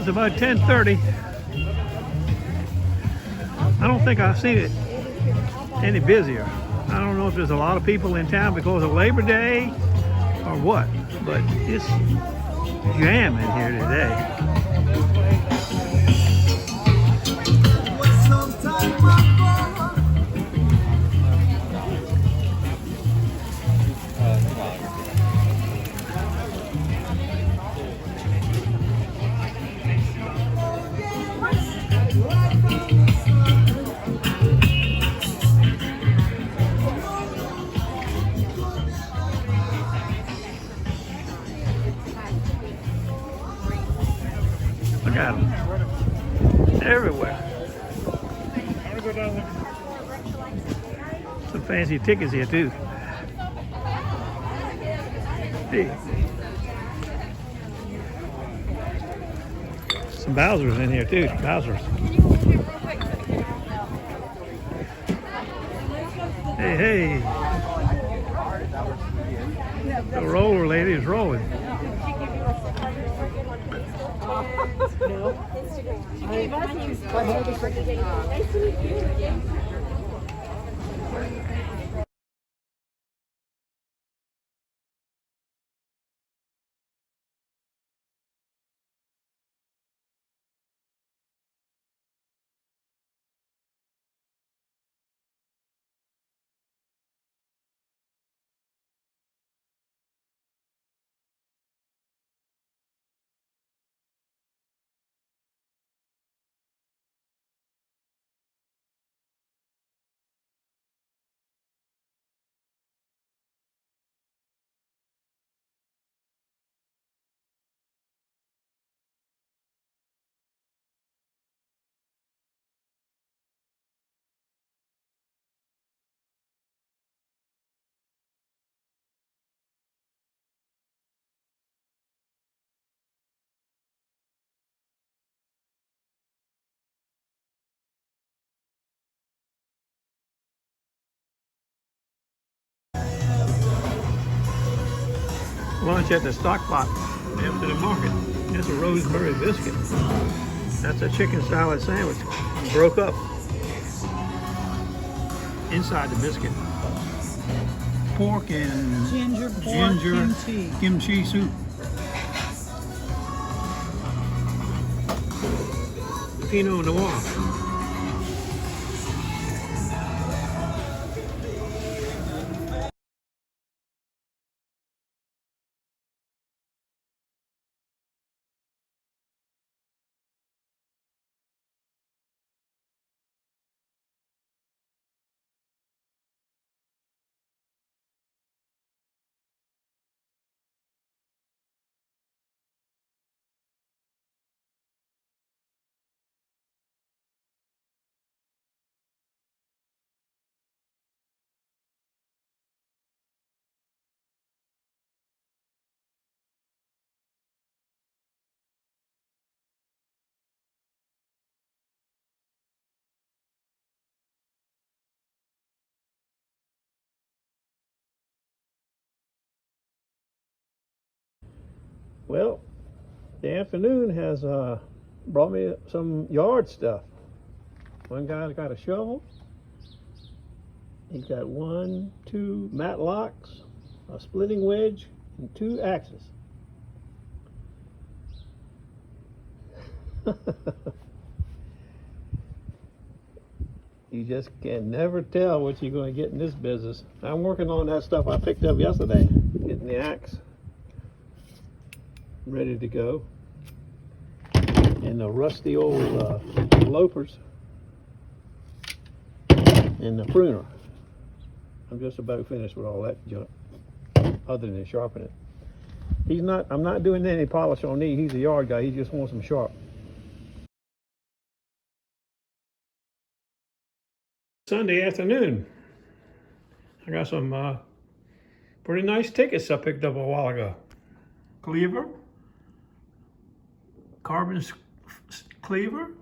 it's about 10:30. I don't think I've seen it any busier. I don't know if there's a lot of people in town because of Labor Day or what, but it's jamming here today. Look at them everywhere. Some fancy tickets here too. See. Some Bowsers in here too. Bowsers. Hey, hey. The roller lady is rolling. Lunch at the stock pot after the market. That's a rosemary biscuit. That's a chicken salad sandwich. Broke up inside the biscuit. Pork and ginger kimchi soup. Pinot Noir. Well, the afternoon has brought me some yard stuff. One guy's got a shovel. He's got 1, 2 matlocks, a splitting wedge, and 2 axes. You just can never tell what you're going to get in this business. I'm working on that stuff I picked up yesterday, getting the axe ready to go, and the rusty old loppers and the pruner. I'm just about finished with all that junk, other than sharpen it. I'm not doing any polish on these. He's a yard guy. He just wants them sharp. Sunday afternoon, I got some pretty nice tickets I picked up a while ago. Cleaver, carbon cleaver,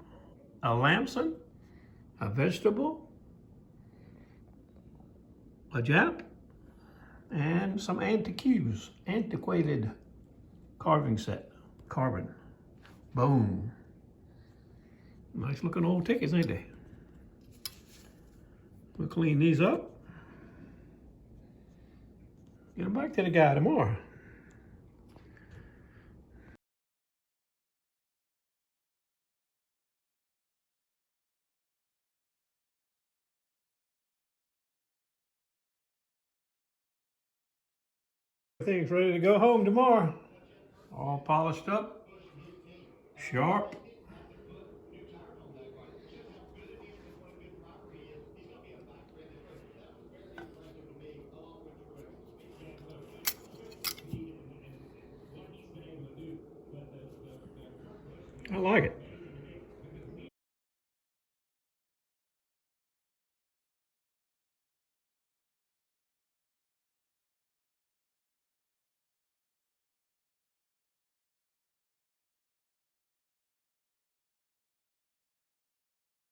a Lamson, a vegetable, a Jap, and some antiques, antiquated carving set, carbon. Boom. Nice looking old tickets, ain't they? We'll clean these up. Get them back to the guy tomorrow. Everything's ready to go home tomorrow. All polished up, sharp.